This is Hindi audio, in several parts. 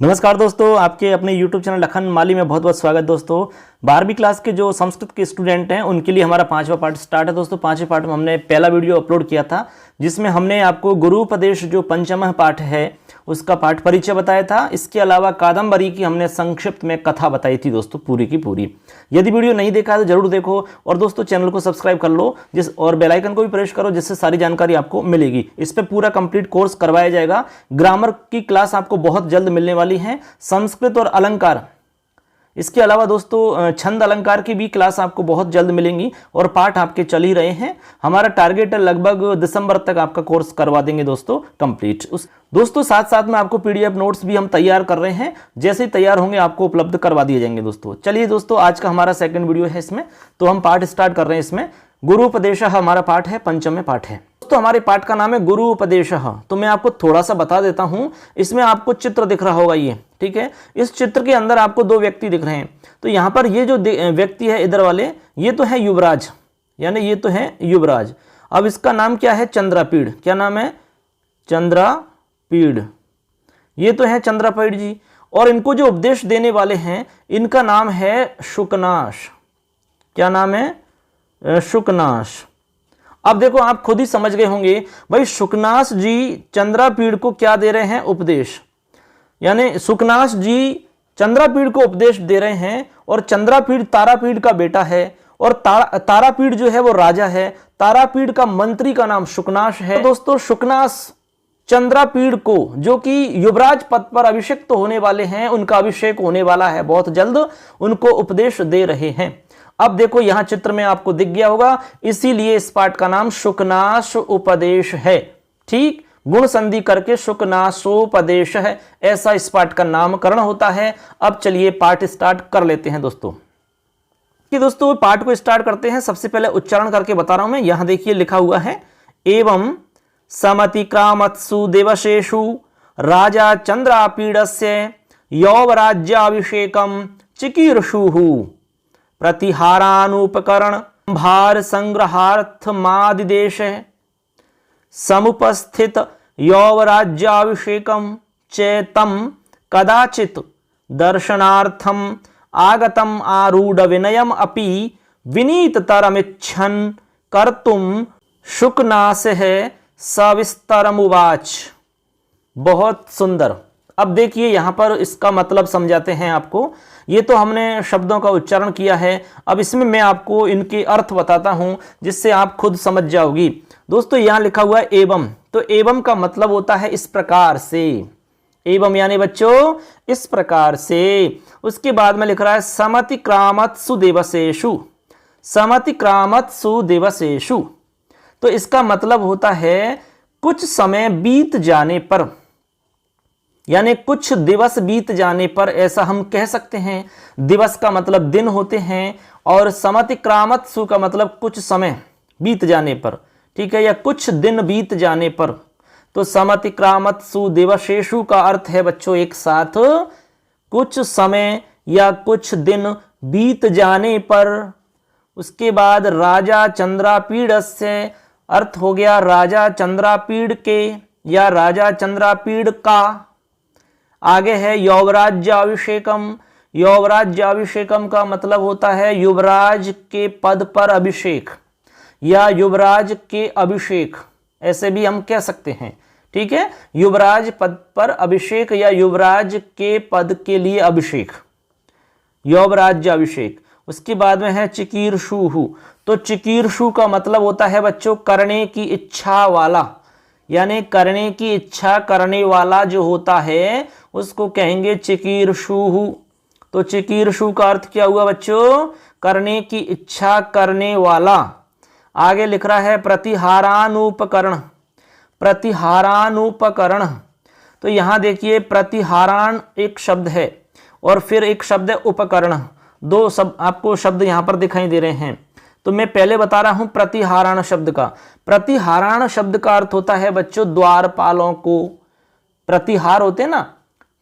नमस्कार दोस्तों, आपके अपने YouTube चैनल लखन माली में बहुत बहुत स्वागत। दोस्तों 12वीं क्लास के जो संस्कृत के स्टूडेंट हैं उनके लिए हमारा 5वां पार्ट स्टार्ट है। दोस्तों 5वें पार्ट में हमने पहला वीडियो अपलोड किया था जिसमें हमने आपको गुरु उपदेश जो पंचम पाठ है उसका पाठ परिचय बताया था। इसके अलावा कादम्बरी की हमने संक्षिप्त में कथा बताई थी दोस्तों, पूरी की पूरी। यदि वीडियो नहीं देखा है तो जरूर देखो और दोस्तों चैनल को सब्सक्राइब कर लो और बेल आइकन को भी प्रेस करो, जिससे सारी जानकारी आपको मिलेगी। इस पर पूरा कंप्लीट कोर्स करवाया जाएगा। ग्रामर की क्लास आपको बहुत जल्द मिलने वाली है, संस्कृत और अलंकार, इसके अलावा दोस्तों छंद अलंकार की भी क्लास आपको बहुत जल्द मिलेंगी और पाठ आपके चल ही रहे हैं। हमारा टारगेट है लगभग दिसंबर तक आपका कोर्स करवा देंगे दोस्तों कंप्लीट। दोस्तों साथ साथ में आपको पीडीएफ नोट्स भी हम तैयार कर रहे हैं, जैसे ही तैयार होंगे आपको उपलब्ध करवा दिए जाएंगे दोस्तों। चलिए दोस्तों, आज का हमारा सेकंड वीडियो है इसमें, तो हम पाठ स्टार्ट कर रहे हैं। इसमें गुरु उपदेश हमारा पाठ है, पंचम पाठ है। तो हमारे पाठ का नाम है गुरु उपदेश। तो मैं आपको थोड़ा सा बता देता हूं। इसमें आपको चित्र दिख रहा होगा, ये ठीक है। इस चित्र के अंदर आपको दो व्यक्ति दिख रहे हैं। तो यहां पर ये जो व्यक्ति है इधर वाले, ये तो है युवराज, यानी ये तो है युवराज। अब इसका नाम क्या है? चंद्रापीड़। क्या नाम है? चंद्रापीड़। ये तो है चंद्रापीड़ जी। और इनको जो उपदेश देने वाले हैं इनका नाम है शुकनाश। क्या नाम है? शुकनाश। अब देखो, आप खुद ही समझ गए होंगे भाई, शुकनाश जी चंद्रापीड़ को क्या दे रहे हैं? उपदेश। यानी शुकनाश जी चंद्रापीड़ को उपदेश दे रहे हैं और चंद्रापीड़ तारापीड़ का बेटा है और तारापीड़ जो है वो राजा है। तारापीड़ का मंत्री का नाम शुकनाश है। तो दोस्तों शुकनाश चंद्रापीड़ को, जो कि युवराज पद पर अभिषिक्त होने वाले हैं, उनका अभिषेक होने वाला है बहुत जल्द, उनको उपदेश दे रहे हैं। अब देखो यहां चित्र में आपको दिख गया होगा, इसीलिए इस पाठ का नाम शुकनाश उपदेश है। ठीक, गुण संधि करके शुकनाशोपदेश है, ऐसा इस पाठ का नामकरण होता है। अब चलिए पाठ स्टार्ट कर लेते हैं दोस्तों। कि दोस्तों पाठ को स्टार्ट करते हैं। सबसे पहले उच्चारण करके बता रहा हूं मैं। यहां देखिए लिखा हुआ है, एवं समतिक्रामत्सु दिवसेषु राजा चंद्रापीडस्य यौवराज्याभिषेकम चिकीर्षुः प्रतिहारानुपकरण भार संग्रहार्थमादिदेश समुपस्थित यौवराज्याभिषेकम चेतम कदाचित दर्शनार्थम आगतम आरूढ़ विनयम अपि विनीततरमिच्छन् कर्तुम शुकनासः सविस्तरमुवाच। बहुत सुंदर। अब देखिए यहां पर इसका मतलब समझाते हैं आपको। ये तो हमने शब्दों का उच्चारण किया है, अब इसमें मैं आपको इनके अर्थ बताता हूं जिससे आप खुद समझ जाओगी। दोस्तों यहां लिखा हुआ है एवं, तो एवं का मतलब होता है इस प्रकार से। एवं यानी बच्चों इस प्रकार से। उसके बाद में लिख रहा है समतिक्रामत्सु दिवसेषु। समतिक्रामत्सु दिवसेषु, तो इसका मतलब होता है कुछ समय बीत जाने पर, यानी कुछ दिवस बीत जाने पर, ऐसा हम कह सकते हैं। दिवस का मतलब दिन होते हैं और समतिक्रामत्सु का मतलब कुछ समय बीत जाने पर, ठीक है, या कुछ दिन बीत जाने पर। तो समतिक्रामत्सु दिवसेषु का अर्थ है बच्चों एक साथ कुछ समय या कुछ दिन बीत जाने पर। उसके बाद राजा चंद्रापीड़ से अर्थ हो गया राजा चंद्रापीड़ के या राजा चंद्रापीड़ का। आगे है यौवराज्याभिषेकम। यौवराज्याभिषेकम का मतलब होता है युवराज के पद पर अभिषेक या युवराज के अभिषेक, ऐसे भी हम कह सकते हैं। ठीक है, युवराज पद पर अभिषेक या युवराज के पद के लिए अभिषेक, यौवराज्याभिषेक। उसके बाद में है चिकीर्षुः। तो चिकीर्षु का मतलब होता है बच्चों करने की इच्छा वाला, यानी करने की इच्छा करने वाला जो होता है उसको कहेंगे चिकीर्षुः। तो चिकीर्षु का अर्थ क्या हुआ बच्चों? करने की इच्छा करने वाला। आगे लिख रहा है प्रतिहारानुपकरण। प्रतिहारानुपकरण, तो यहां देखिए प्रतिहारान एक शब्द है और फिर एक शब्द है उपकरण। दो सब आपको शब्द यहां पर दिखाई दे रहे हैं। तो मैं पहले बता रहा हूं प्रतिहारान शब्द का। प्रतिहारान शब्द का अर्थ होता है बच्चों द्वारपालों को। प्रतिहार होते हैं ना,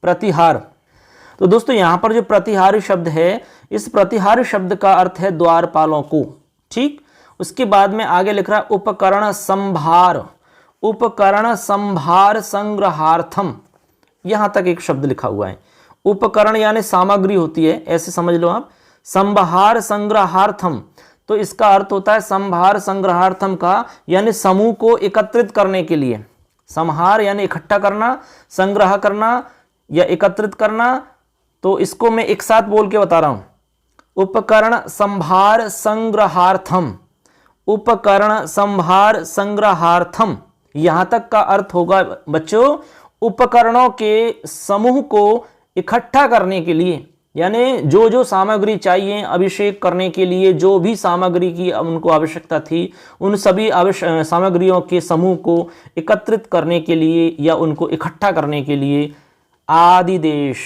प्रतिहार। तो दोस्तों यहां पर जो प्रतिहार शब्द है, इस प्रतिहार शब्द का अर्थ है द्वारपालों को। ठीक, उसके बाद में आगे लिख रहा है उपकरण संभार। उपकरण संभार संग्रहार्थम। यहां तक एक शब्द लिखा हुआ है। उपकरण यानी सामग्री होती है, ऐसे समझ लो आप। संभार संग्रहार्थम, तो इसका अर्थ होता है संभार संग्रहार्थम का यानी समूह को एकत्रित करने के लिए। संहार यानी इकट्ठा करना, संग्रह करना या एकत्रित करना। तो इसको मैं एक साथ बोल के बता रहा हूं, उपकरण संभार संग्रहार्थम, उपकरण संभार संग्रहार्थम। यहां तक का अर्थ होगा बच्चों उपकरणों के समूह को इकट्ठा करने के लिए, यानी जो जो सामग्री चाहिए अभिषेक करने के लिए, जो भी सामग्री की उनको आवश्यकता थी, उन सभी सामग्रियों के समूह को एकत्रित करने के लिए या उनको इकट्ठा करने के लिए आदिदेश,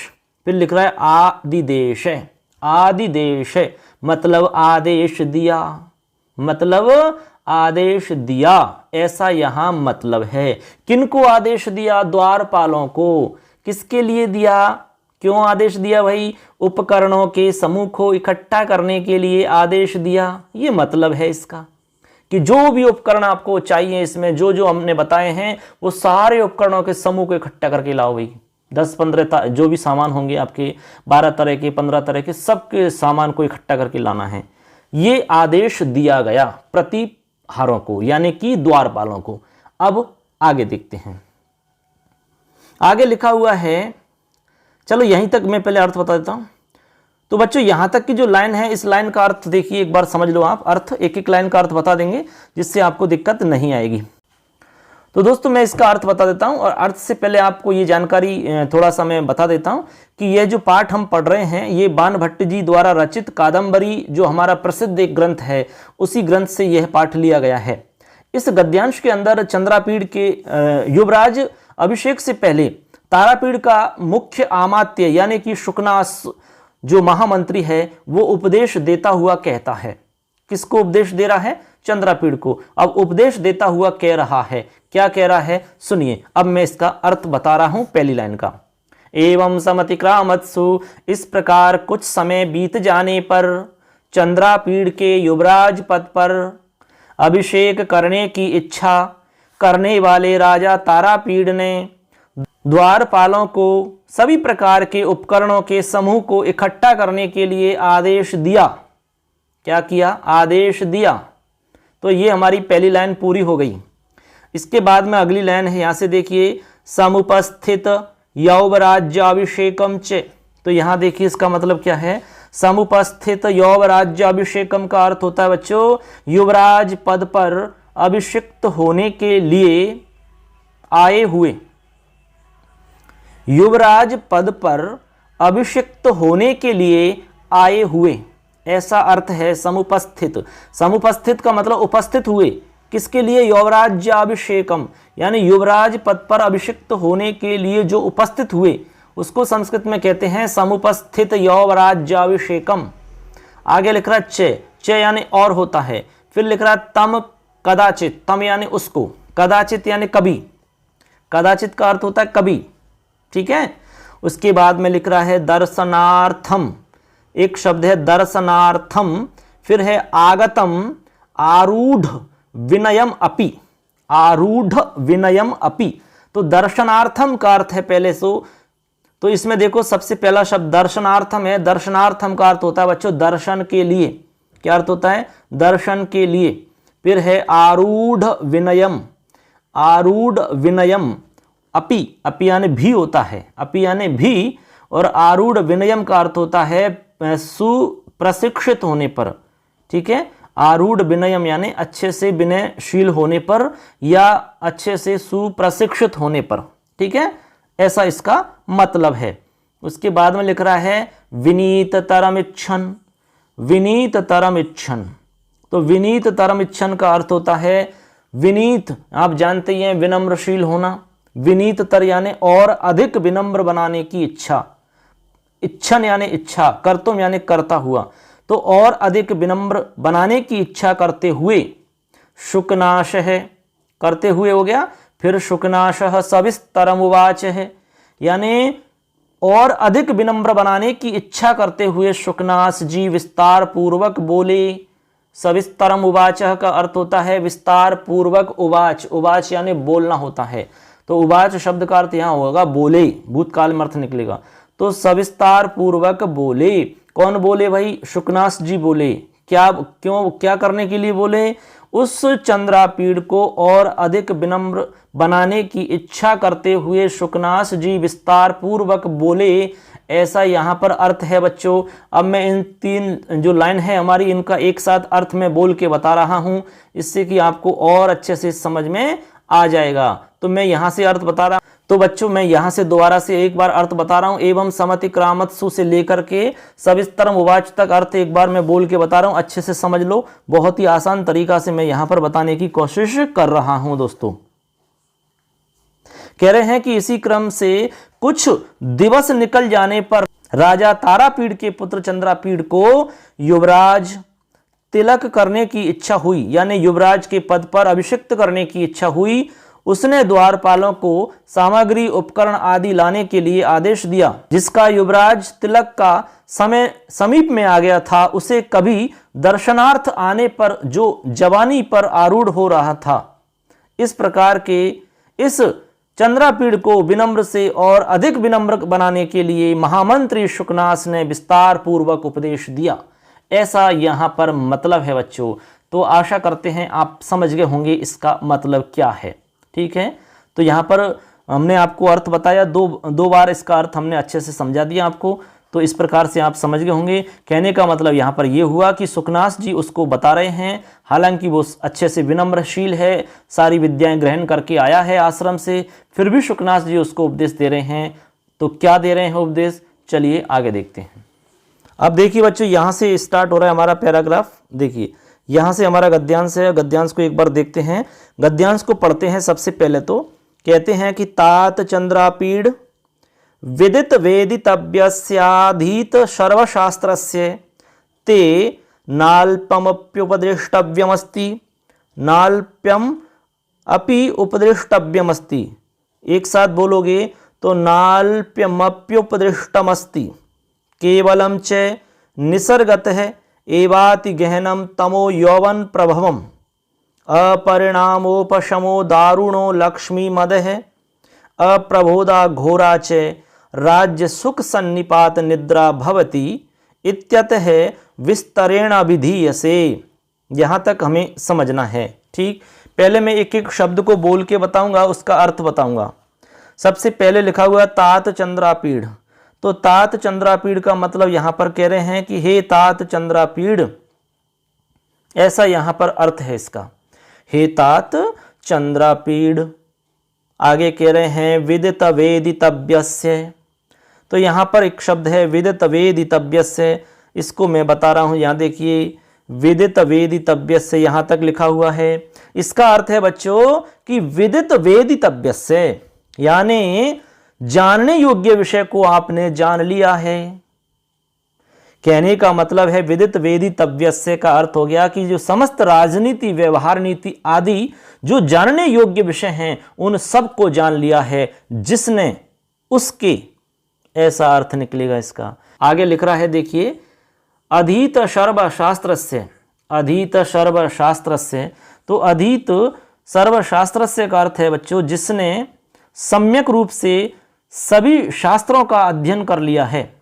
फिर लिख रहा है आदिदेश है, आदिदेश है मतलब आदेश दिया, मतलब आदेश दिया, ऐसा यहां मतलब है। किनको आदेश दिया? द्वारपालों को। किसके लिए दिया? क्यों आदेश दिया भाई? उपकरणों के समूह को इकट्ठा करने के लिए आदेश दिया। ये मतलब है इसका कि जो भी उपकरण आपको चाहिए, इसमें जो जो हमने बताए हैं वो सारे उपकरणों के समूह को इकट्ठा करके लाओ भाई। 10-15 जो भी सामान होंगे आपके, 12 तरह के, 15 तरह के, सबके सामान को इकट्ठा करके लाना है। ये आदेश दिया गया प्रतिहारों को यानी कि द्वारपालों को। अब आगे देखते हैं, आगे लिखा हुआ है, चलो यहीं तक मैं पहले अर्थ बता देता हूं। तो बच्चों यहां तक की जो लाइन है, इस लाइन का अर्थ देखिए, एक बार समझ लो आप। अर्थ एक एक लाइन का अर्थ बता देंगे जिससे आपको दिक्कत नहीं आएगी। तो दोस्तों मैं इसका अर्थ बता देता हूं, और अर्थ से पहले आपको ये जानकारी थोड़ा सा मैं बता देता हूं कि यह जो पाठ हम पढ़ रहे हैं ये बाणभट्ट जी द्वारा रचित कादंबरी, जो हमारा प्रसिद्ध एक ग्रंथ है, उसी ग्रंथ से यह पाठ लिया गया है। इस गद्यांश के अंदर चंद्रापीड़ के युवराज अभिषेक से पहले तारापीड़ का मुख्य अमात्य यानी कि शुकनास जो महामंत्री है वो उपदेश देता हुआ कहता है। किसको उपदेश दे रहा है? चंद्रापीड़ को। अब उपदेश देता हुआ कह रहा है, क्या कह रहा है सुनिए। अब मैं इसका अर्थ बता रहा हूं पहली लाइन का। एवं समतिक्रामत्सु, इस प्रकार कुछ समय बीत जाने पर चंद्रापीड़ के युवराज पद पर अभिषेक करने की इच्छा करने वाले राजा तारापीड़ ने द्वारपालों को सभी प्रकार के उपकरणों के समूह को इकट्ठा करने के लिए आदेश दिया। क्या किया? आदेश दिया। तो ये हमारी पहली लाइन पूरी हो गई। इसके बाद में अगली लाइन है, यहां से देखिए, समुपस्थित यौवराज्याभिषेकम च। तो यहां देखिए इसका मतलब क्या है? समुपस्थित यौवराज्याभिषेकम का अर्थ होता है बच्चों युवराज पद पर अभिषिक्त होने के लिए आए हुए, युवराज पद पर अभिषिक्त होने के लिए आए हुए, ऐसा अर्थ है समुपस्थित। समुपस्थित का मतलब उपस्थित हुए। किसके लिए? यौवराज्याभिषेकम, यानी युवराज पद पर अभिषिक्त होने के लिए जो उपस्थित हुए उसको संस्कृत में कहते हैं समुपस्थित यौवराज्याभिषेकम। आगे लिख रहा च, च यानी और होता है। फिर लिख रहा तम कदाचित, तम यानी उसको, कदाचित यानी कभी, कदाचित का अर्थ होता है कभी, ठीक है। उसके बाद में लिख रहा है दर्शनार्थम, एक शब्द है दर्शनार्थम। फिर है आगतम आरूढ़ विनयम अपि, आरूढ़ विनयम अपि। तो दर्शनार्थम का अर्थ है पहले सो, तो इसमें देखो सबसे पहला शब्द दर्शनार्थम है। दर्शनार्थम का अर्थ होता है बच्चों दर्शन के लिए। क्या अर्थ होता है? दर्शन के लिए। फिर है आरूढ़ विनयम, आरूढ़ विनयम अपि, अपि यानी भी होता है, अपि यानी भी। और आरूढ़ विनयम का अर्थ होता है सुप्रशिक्षित होने पर, ठीक है। आरूढ़ विनयम यानी अच्छे से विनयशील होने पर या अच्छे से सुप्रशिक्षित होने पर, ठीक है, ऐसा इसका मतलब है। उसके बाद में लिख रहा है विनीत तरम इच्छन, विनीत तरम इच्छन। तो विनीत तरम इच्छन का अर्थ होता है विनीत, आप जानते हैं विनम्रशील होना। विनीत तर यानी और अधिक विनम्र बनाने की इच्छा, इच्छन यानी इच्छा, कर्तुम यानी करता हुआ, तो और अधिक विनम्र बनाने की इच्छा करते हुए। शुकनाश है, करते हुए हो गया। फिर शुकनाश सविस्तरम उवाच है, यानी और अधिक विनम्र बनाने की इच्छा करते हुए शुकनास जी विस्तार पूर्वक बोले। सविस्तरम उवाच का अर्थ होता है विस्तार पूर्वक उवाच, उवाच यानी बोलना होता है। तो उवाच शब्द का अर्थ यहाँ होगा बोले, भूतकाल में अर्थ निकलेगा। तो सविस्तार पूर्वक बोले, कौन बोले भाई? शुकनास जी बोले। क्या, क्यों, क्या करने के लिए बोले? उस चंद्रापीड़ को और अधिक विनम्र बनाने की इच्छा करते हुए शुकनास जी विस्तार पूर्वक बोले, ऐसा यहाँ पर अर्थ है बच्चों। अब मैं इन 3 जो लाइन है हमारी, इनका एक साथ अर्थ मैं बोल के बता रहा हूँ, इससे कि आपको और अच्छे से समझ में आ जाएगा। तो मैं यहाँ से अर्थ बता रहा, तो बच्चों मैं यहाँ से दोबारा से एक बार अर्थ बता रहा हूँ। एवं समतिक्रामत्सु से लेकर के सविस्तरम उवाच तक अर्थ एक बार मैं बोल के बता रहा हूँ, अच्छे से समझ लो। बहुत ही आसान तरीका से मैं यहाँ पर बताने की कोशिश कर रहा हूँ दोस्तों। कह रहे हैं कि इसी क्रम से कुछ दिवस निकल जाने पर राजा तारापीड़ के पुत्र चंद्रापीड़ को युवराज तिलक करने की इच्छा हुई, यानी युवराज के पद पर अभिषिक्त करने की इच्छा हुई। उसने द्वारपालों को सामग्री उपकरण आदि लाने के लिए आदेश दिया। जिसका युवराज तिलक का समय समीप में आ गया था, उसे कभी दर्शनार्थ आने पर जो जवानी पर आरूढ़ हो रहा था। इस प्रकार के इस चंद्रापीड़ को विनम्र से और अधिक विनम्र बनाने के लिए महामंत्री शुकनास ने विस्तार पूर्वक उपदेश दिया। ऐसा यहाँ पर मतलब है बच्चों। तो आशा करते हैं आप समझ गए होंगे इसका मतलब क्या है। ठीक है, तो यहाँ पर हमने आपको अर्थ बताया, दो बार इसका अर्थ हमने अच्छे से समझा दिया आपको। तो इस प्रकार से आप समझ गए होंगे। कहने का मतलब यहाँ पर यह हुआ कि शुकनास जी उसको बता रहे हैं, हालांकि वो अच्छे से विनम्रशील है, सारी विद्याएं ग्रहण करके आया है आश्रम से, फिर भी शुकनास जी उसको उपदेश दे रहे हैं। तो क्या दे रहे हैं उपदेश, चलिए आगे देखते हैं। अब देखिए बच्चों, यहाँ से स्टार्ट हो रहा है हमारा पैराग्राफ। देखिए यहाँ से हमारा गद्यांश है, गद्यांश को एक बार देखते हैं। गद्यांश को पढ़ते हैं। सबसे पहले तो कहते हैं कि तात चंद्रापीड़ विदित वेदितव्यस्याधीत सर्वशास्त्रस्य ते नाल्पमप्युपदेष्टव्यमस्ति, नाल्प्यम अपि उपदेष्टव्यमस्ति। एक साथ बोलोगे तो नाल्प्यमप्युपदिष्टमस्ति केवलं च निसर्गतः एवाति गहनं तमो यौवन प्रभवम् अपरिणामोपशमो दारुणो लक्ष्मी मदः अप्रबोधा घोरा च राज्य सुख सन्निपात निद्रा भवति इत्यतः विस्तरेण विधीयसे। यहाँ तक हमें समझना है। ठीक, पहले मैं एक एक शब्द को बोल के बताऊंगा, उसका अर्थ बताऊंगा। सबसे पहले लिखा हुआ तात चंद्रापीड़। तो तात चंद्रापीड़ का मतलब यहाँ पर कह रहे हैं कि हे तात चंद्रापीड़, ऐसा यहाँ पर अर्थ है इसका, हे तात चंद्रापीड़। आगे कह रहे हैं विदित वेदितव्यस्य। तो यहाँ पर एक शब्द है विदित वेदितव्यस्य, इसको मैं बता रहा हूँ। यहाँ देखिए विदित वेदितव्यस्य यहाँ तक लिखा हुआ है। इसका अर्थ है बच्चों कि विदित वेदितव्यस्य, यानी जानने योग्य विषय को आपने जान लिया है। कहने का मतलब है विदित वेदितव्यस्य का अर्थ हो गया कि जो समस्त राजनीति, व्यवहार नीति आदि जो जानने योग्य विषय हैं, उन सब को जान लिया है जिसने, उसके, ऐसा अर्थ निकलेगा इसका। आगे लिख रहा है देखिए अधीत सर्वशास्त्रस्य। अधीत सर्वशास्त्रस्य, तो अधीत सर्वशास्त्रस्य का अर्थ है बच्चों जिसने सम्यक रूप से सभी शास्त्रों का अध्ययन कर लिया है।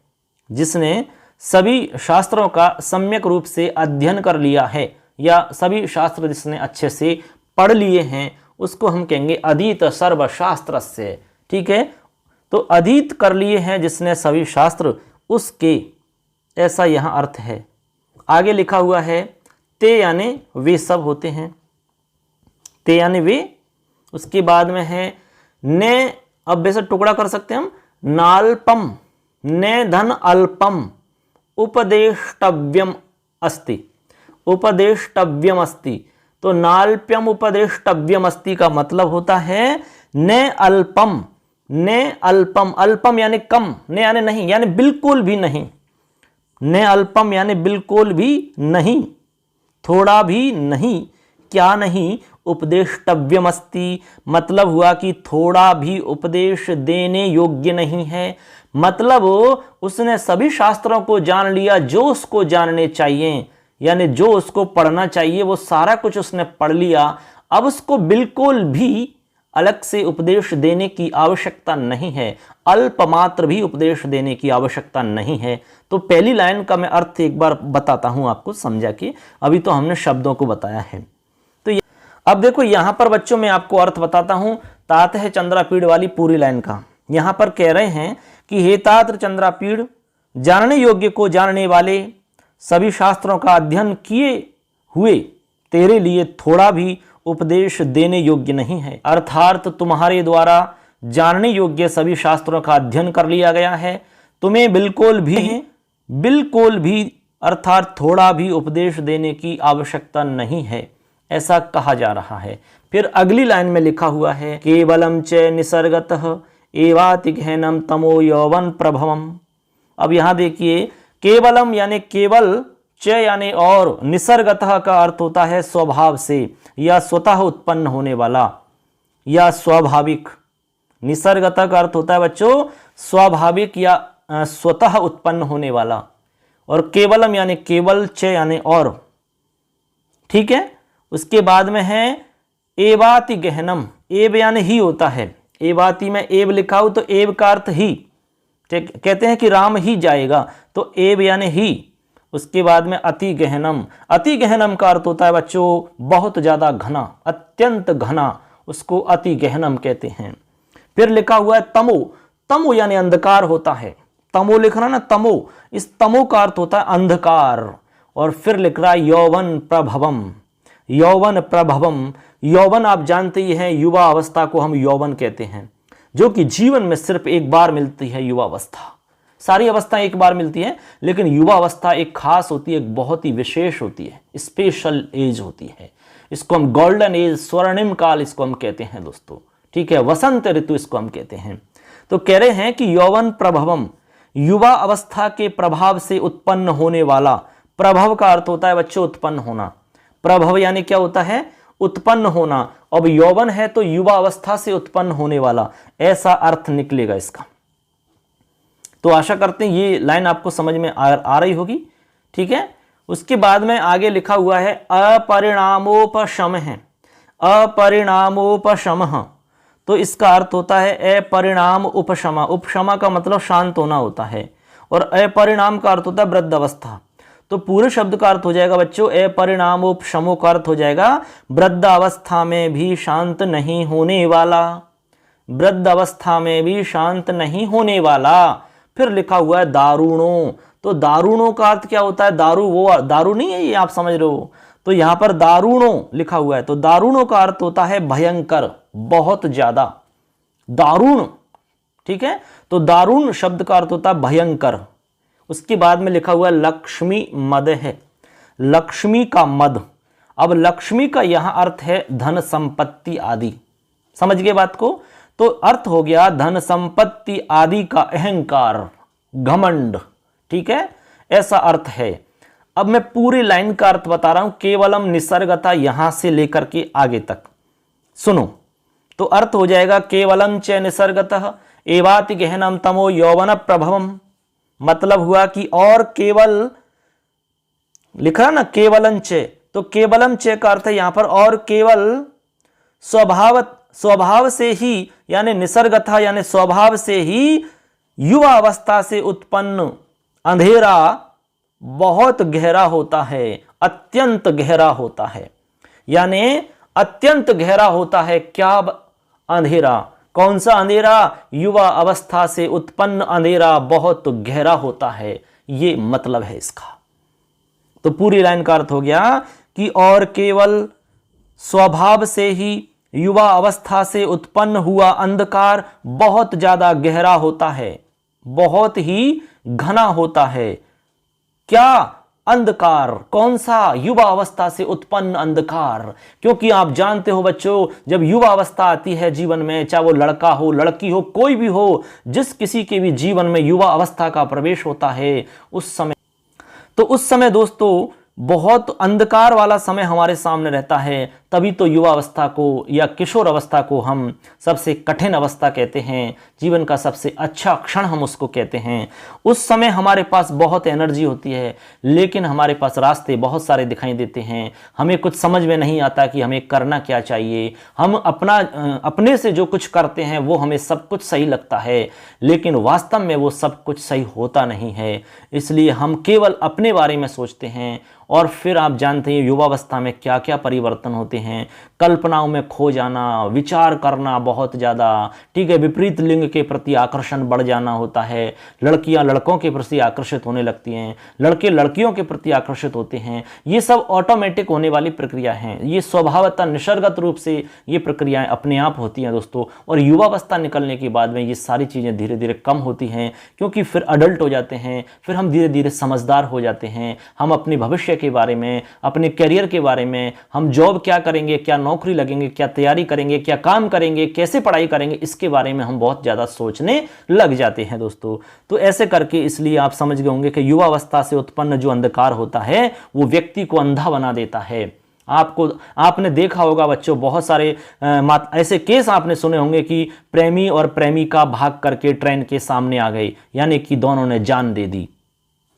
जिसने सभी शास्त्रों का सम्यक रूप से अध्ययन कर लिया है, या सभी शास्त्र जिसने अच्छे से पढ़ लिए हैं, उसको हम कहेंगे अधीत सर्वशास्त्रस्य। ठीक है, तो अधीत कर लिए हैं जिसने सभी शास्त्र, उसके, ऐसा यहाँ अर्थ है। आगे लिखा हुआ है ते, यानी वे सब होते हैं, ते यानी वे। उसके बाद में है ने, अब वैसे टुकड़ा कर सकते हैं हम, नाल्पम, ने धन अल्पम उपदेष्टव्यम अस्ति, उपदेष्टव्यम अस्ति। तो नाल्प्यम उपदेष्टव्यम अस्ति का मतलब होता है ने अल्पम, ने अल्पम, अल्पम यानी कम, ने यानी नहीं, यानी बिल्कुल भी नहीं, ने अल्पम यानी बिल्कुल भी नहीं, थोड़ा भी नहीं, क्या नहीं, उपदेष्टव्यमस्ति, मतलब हुआ कि थोड़ा भी उपदेश देने योग्य नहीं है। मतलब उसने सभी शास्त्रों को जान लिया जो उसको जानने चाहिए, यानी जो उसको पढ़ना चाहिए वो सारा कुछ उसने पढ़ लिया। अब उसको बिल्कुल भी अलग से उपदेश देने की आवश्यकता नहीं है, अल्प मात्र भी उपदेश देने की आवश्यकता नहीं है। तो पहली लाइन का मैं अर्थ एक बार बताता हूं आपको समझा के, अभी तो हमने शब्दों को बताया है। तो अब देखो यहां पर बच्चों मैं आपको अर्थ बताता हूं तात है चंद्रापीड़ वाली पूरी लाइन का। यहां पर कह रहे हैं कि हे तात चंद्रापीड़, जानने योग्य को जानने वाले, सभी शास्त्रों का अध्ययन किए हुए तेरे लिए थोड़ा भी उपदेश देने योग्य नहीं है। अर्थात तुम्हारे द्वारा जानने योग्य सभी शास्त्रों का अध्ययन कर लिया गया है, तुम्हें बिल्कुल भी अर्थात थोड़ा भी उपदेश देने की आवश्यकता नहीं है, ऐसा कहा जा रहा है। फिर अगली लाइन में लिखा हुआ है केवलम च निसर्गतः एवाति गहनम तमो यौवन प्रभवम। अब यहां देखिए केवलम यानी केवल, च यानी और, निसर्गतः का अर्थ होता है स्वभाव से या स्वतः उत्पन्न होने वाला या स्वाभाविक। निसर्गतः का अर्थ होता है बच्चों स्वाभाविक या स्वतः उत्पन्न होने वाला, और केवलम यानी केवल, च यानी और, ठीक है। उसके बाद में है एवाति गहनम, एव यानी ही होता है, एवाति में एव लिखा हो तो एव का अर्थ ही, कहते हैं कि राम ही जाएगा तो एव यानी ही। उसके बाद में अति गहनम, अति गहनम का अर्थ होता है बच्चों बहुत ज्यादा घना, अत्यंत घना, उसको अति गहनम कहते हैं। फिर लिखा हुआ है तमो, तमो यानी अंधकार होता है, तमो लिख रहा ना तमो, इस तमो का अर्थ होता है अंधकार। और फिर लिख रहा है यौवन प्रभवम, यौवन प्रभवम। यौवन आप जानते ही हैं, युवा अवस्था को हम यौवन कहते हैं, जो कि जीवन में सिर्फ एक बार मिलती है। युवा अवस्था, सारी अवस्था एक बार मिलती है, लेकिन युवा अवस्था एक खास होती है, एक बहुत ही विशेष होती है, स्पेशल एज होती है। इसको हम गोल्डन एज, स्वर्णिम काल इसको हम कहते हैं दोस्तों, ठीक है, वसंत ऋतु इसको हम कहते हैं। तो कह रहे हैं कि यौवन प्रभवम, युवा अवस्था के प्रभाव से उत्पन्न होने वाला। प्रभव का अर्थ होता है बच्चों उत्पन्न होना, प्रभव यानी क्या होता है उत्पन्न होना। अब यौवन है तो युवा अवस्था से उत्पन्न होने वाला, ऐसा अर्थ निकलेगा इसका। तो आशा करते हैं ये लाइन आपको समझ में आ रही होगी, ठीक है। उसके बाद में आगे लिखा हुआ है अपरिणामोपशम है, अपरिणामोपशम, तो इसका अर्थ होता है अपरिणाम उपशमा। उपशमा का मतलब शांत होना होता है, और अपरिणाम का अर्थ होता है वृद्ध अवस्था। तो पूरे शब्द का अर्थ हो जाएगा बच्चों अपरिणामोपशमो का अर्थ हो जाएगा वृद्ध अवस्था में भी शांत नहीं होने वाला, वृद्ध अवस्था में भी शांत नहीं होने वाला। फिर लिखा हुआ है दारुणों, तो दारुणों का अर्थ क्या होता है, दारू वो दारू नहीं है ये, आप समझ रहे हो। तो यहां पर दारुणों लिखा हुआ है, तो दारुणों का अर्थ होता है भयंकर, बहुत ज्यादा, दारुण, ठीक है। तो दारुण शब्द का अर्थ होता है भयंकर। उसके बाद में लिखा हुआ है लक्ष्मी मद है, लक्ष्मी का मद। अब लक्ष्मी का यहां अर्थ है धन संपत्ति आदि, समझ गए बात को। तो अर्थ हो गया धन संपत्ति आदि का अहंकार, घमंड, ठीक है, ऐसा अर्थ है। अब मैं पूरी लाइन का अर्थ बता रहा हूं, केवलम निसर्गता यहां से लेकर के आगे तक सुनो। तो अर्थ हो जाएगा केवलम च निसर्गतः एवाति गहनम तमो यौवन प्रभवम, मतलब हुआ कि और केवल, लिखा ना केवलम च, तो केवलम च का अर्थ है यहां पर और केवल स्वभाव से ही, यानी निसर्गतः यानी स्वभाव से ही युवा अवस्था से उत्पन्न अंधेरा बहुत गहरा होता है, अत्यंत गहरा होता है, यानी अत्यंत गहरा होता है। क्या अंधेरा, कौन सा अंधेरा, युवा अवस्था से उत्पन्न अंधेरा बहुत गहरा होता है, ये मतलब है इसका। तो पूरी लाइन का अर्थ हो गया कि और केवल स्वभाव से ही युवा अवस्था से उत्पन्न हुआ अंधकार बहुत ज्यादा गहरा होता है, बहुत ही घना होता है। क्या अंधकार, कौन सा, युवा अवस्था से उत्पन्न अंधकार। क्योंकि आप जानते हो बच्चों, जब युवा अवस्था आती है जीवन में, चाहे वो लड़का हो लड़की हो कोई भी हो, जिस किसी के भी जीवन में युवा अवस्था का प्रवेश होता है उस समय दोस्तों बहुत अंधकार वाला समय हमारे सामने रहता है। तभी तो युवा अवस्था को या किशोर अवस्था को हम सबसे कठिन अवस्था कहते हैं, जीवन का सबसे अच्छा क्षण हम उसको कहते हैं। उस समय हमारे पास बहुत एनर्जी होती है, लेकिन हमारे पास रास्ते बहुत सारे दिखाई देते हैं, हमें कुछ समझ में नहीं आता कि हमें करना क्या चाहिए। हम अपने से जो कुछ करते हैं वो हमें सब कुछ सही लगता है, लेकिन वास्तव में वो सब कुछ सही होता नहीं है। इसलिए हम केवल अपने बारे में सोचते हैं, और फिर आप जानते हैं युवावस्था में क्या क्या परिवर्तन होते हैं। कल्पनाओं में खो जाना, विचार करना बहुत ज़्यादा, ठीक है, विपरीत लिंग के प्रति आकर्षण बढ़ जाना होता है, लड़कियां लड़कों के प्रति आकर्षित होने लगती हैं, लड़के लड़कियों के प्रति आकर्षित होते हैं। ये सब ऑटोमेटिक होने वाली प्रक्रिया हैं, ये स्वभावतः निसर्गत रूप से ये प्रक्रियाएं अपने आप होती हैं दोस्तों। और युवावस्था निकलने के बाद में ये सारी चीज़ें धीरे धीरे कम होती हैं, क्योंकि फिर अडल्ट हो जाते हैं, फिर हम धीरे धीरे समझदार हो जाते हैं। हम अपने भविष्य के बारे में, अपने करियर के बारे में, हम जॉब क्या करेंगे, क्या नौकरी लगेंगे, क्या तैयारी करेंगे, क्या काम करेंगे, कैसे पढ़ाई करेंगे, इसके बारे में हम बहुत ज़्यादा सोचने लग जाते हैं दोस्तों। तो ऐसे करके इसलिए आप समझ गए होंगे कि युवावस्था से उत्पन्न जो अंधकार होता है वो व्यक्ति को अंधा बना देता है। आपने देखा होगा बच्चों, बहुत सारे ऐसे केस आपने सुने होंगे कि प्रेमी और प्रेमिका भाग करके ट्रेन के सामने आ गए, यानी कि दोनों ने जान दे दी।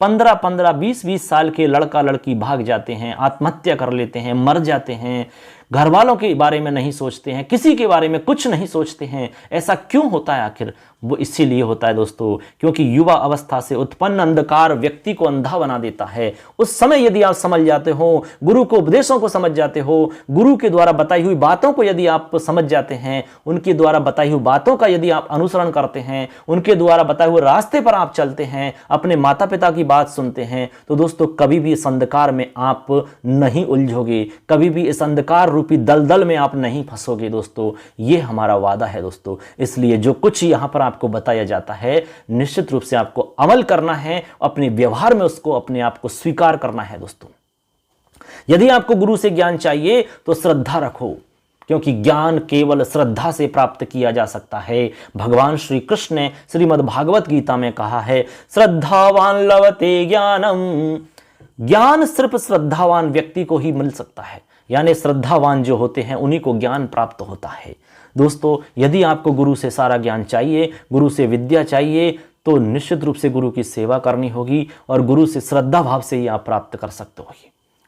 15-15, 20-20 साल के लड़का लड़की भाग जाते हैं, आत्महत्या कर लेते हैं, मर जाते हैं, घर वालों के बारे में नहीं सोचते हैं, किसी के बारे में कुछ नहीं सोचते हैं। ऐसा क्यों होता है आखिर? वो इसीलिए होता है दोस्तों, क्योंकि युवा अवस्था से उत्पन्न अंधकार व्यक्ति को अंधा बना देता है। उस समय यदि आप समझ जाते हो, गुरु को उपदेशों को समझ जाते हो, गुरु के द्वारा बताई हुई बातों को यदि आप समझ जाते हैं, उनके द्वारा बताई हुई बातों का यदि आप अनुसरण करते हैं, उनके द्वारा बताए हुए रास्ते पर आप चलते हैं, अपने माता पिता की बात सुनते हैं, तो दोस्तों कभी भी इस अंधकार में आप नहीं उलझोगे, कभी भी इस अंधकार रूपी दलदल में आप नहीं फंसोगे दोस्तों। ये हमारा वादा है दोस्तों। इसलिए जो कुछ यहां पर आपको बताया जाता है, निश्चित रूप से आपको अमल करना है, अपने व्यवहार में उसको अपने आप को स्वीकार करना है दोस्तों। यदि आपको गुरु से ज्ञान चाहिए तो श्रद्धा रखो, क्योंकि ज्ञान केवल श्रद्धा से प्राप्त किया जा सकता है। भगवान श्री कृष्ण ने श्रीमद् भागवत गीता में कहा है, श्रद्धावान लभते ज्ञानम। ज्ञान सिर्फ श्रद्धावान व्यक्ति को ही मिल सकता है, यानी श्रद्धावान जो होते हैं उन्हीं को ज्ञान प्राप्त होता है। दोस्तों यदि आपको गुरु से सारा ज्ञान चाहिए, गुरु से विद्या चाहिए, तो निश्चित रूप से गुरु की सेवा करनी होगी, और गुरु से श्रद्धा भाव से ही आप प्राप्त कर सकते हो,